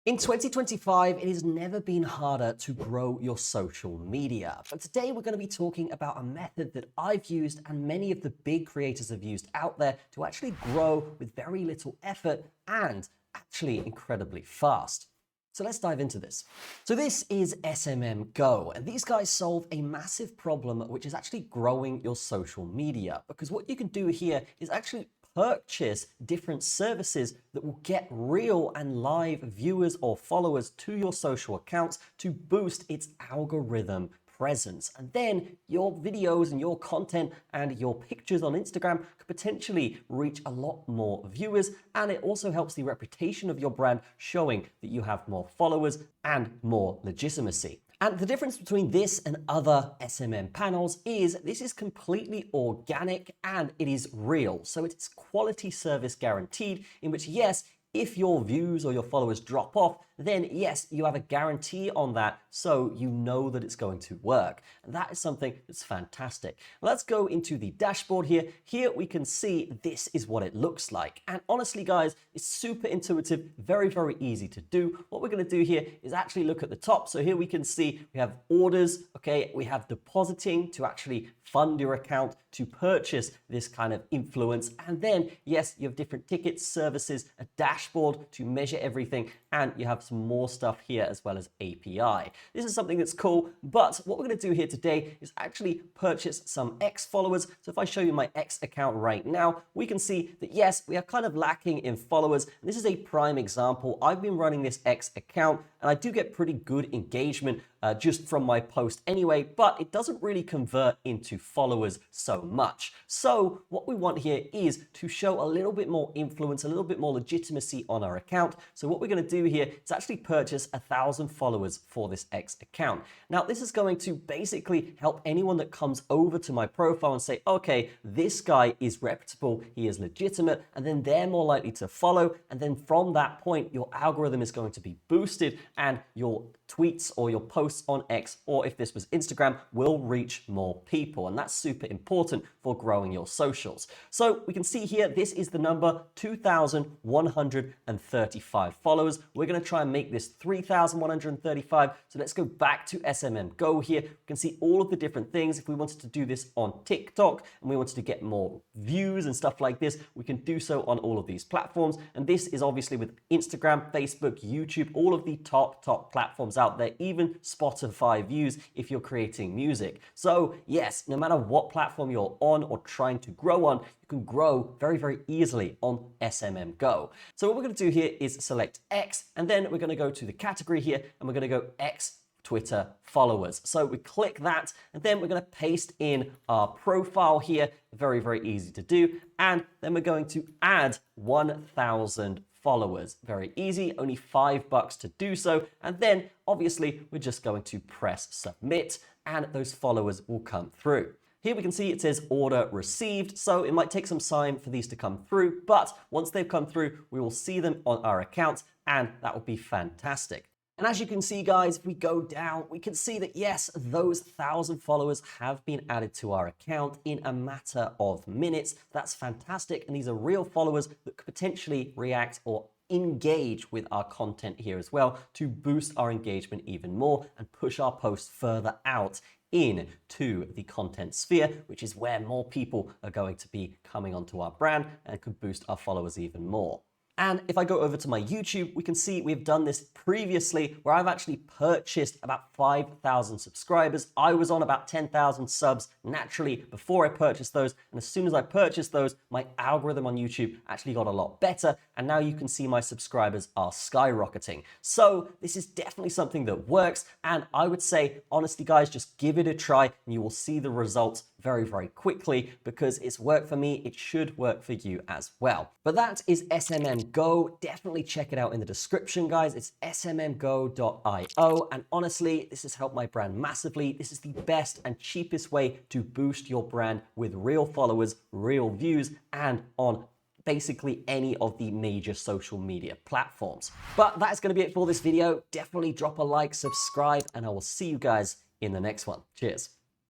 In 2025, it has never been harder to grow your social media. But today we're going to be talking about a method that I've used and many of the big creators have used out there to actually grow with very little effort and actually incredibly fast. So let's dive into this. So this is SMMGO, and these guys solve a massive problem, which is actually growing your social media. Because what you can do here is actually purchase different services that will get real and live viewers or followers to your social accounts to boost its algorithm presence. And then your videos and your content and your pictures on Instagram could potentially reach a lot more viewers. And it also helps the reputation of your brand, showing that you have more followers and more legitimacy. And the difference between this and other SMM panels is this is completely organic and it is real. So it's quality service guaranteed, in which, yes, if your views or your followers drop off, then yes, you have a guarantee on that, so you know that it's going to work. And that is something that's fantastic. Let's go into the dashboard here. Here we can see this is what it looks like. And honestly, guys, it's super intuitive, very, very easy to do. What we're going to do here is actually look at the top. So here we can see we have orders, okay? We have depositing to actually fund your account to purchase this kind of influence. And then, yes, you have different tickets, services, a dashboard to measure everything, and you have some more stuff here as well as API. This is something that's cool, but what we're going to do here today is actually purchase some X followers. So if I show you my X account right now, we can see that yes, we are kind of lacking in followers. And this is a prime example. I've been running this X account and I do get pretty good engagement just from my post anyway, but it doesn't really convert into followers so much. So what we want here is to show a little bit more influence, a little bit more legitimacy on our account. So what we're going to do here is actually purchase 1,000 followers for this X account. Now, this is going to basically help anyone that comes over to my profile and say, okay, this guy is reputable, he is legitimate, and then they're more likely to follow. And then from that point, your algorithm is going to be boosted and your tweets or your posts on X, or if this was Instagram, will reach more people. And that's super important for growing your socials. So we can see here, this is the number 2,135 followers. We're going to try and make this 3,135. So let's go back to SMMGO here. We can see all of the different things. If we wanted to do this on TikTok and we wanted to get more views and stuff like this, we can do so on all of these platforms. And this is obviously with Instagram, Facebook, YouTube, all of the top platforms out there, even Spotify views if you're creating music. So yes, no matter what platform you're on or trying to grow on, you can grow very, very easily on SMMGO. So what we're going to do here is select X, and then we're going to go to the category here, and we're going to go X Twitter followers. So we click that, and then we're going to paste in our profile here. Very, very easy to do. And then we're going to add 1,000 followers. Very easy, only $5 to do so. And then obviously we're just going to press submit, and those followers will come through. Here we can see it says order received, so it might take some time for these to come through, but once they've come through, we will see them on our account, and that will be fantastic. And as you can see, guys, if we go down, we can see that yes, those 1,000 followers have been added to our account in a matter of minutes. That's fantastic. And these are real followers that could potentially react or engage with our content here as well to boost our engagement even more and push our posts further out into the content sphere, which is where more people are going to be coming onto our brand and could boost our followers even more. And if I go over to my YouTube, we can see we've done this previously where I've actually purchased about 5,000 subscribers. I was on about 10,000 subs naturally before I purchased those. And as soon as I purchased those, my algorithm on YouTube actually got a lot better. And now you can see my subscribers are skyrocketing. So this is definitely something that works. And I would say, honestly, guys, just give it a try and you will see the results very, very quickly because it's worked for me. It should work for you as well. But that is SMMGO. Definitely check it out in the description, guys. It's smmgo.io. And honestly, this has helped my brand massively. This is the best and cheapest way to boost your brand with real followers, real views, and on basically any of the major social media platforms. But that's going to be it for this video. Definitely drop a like, subscribe, and I will see you guys in the next one. Cheers.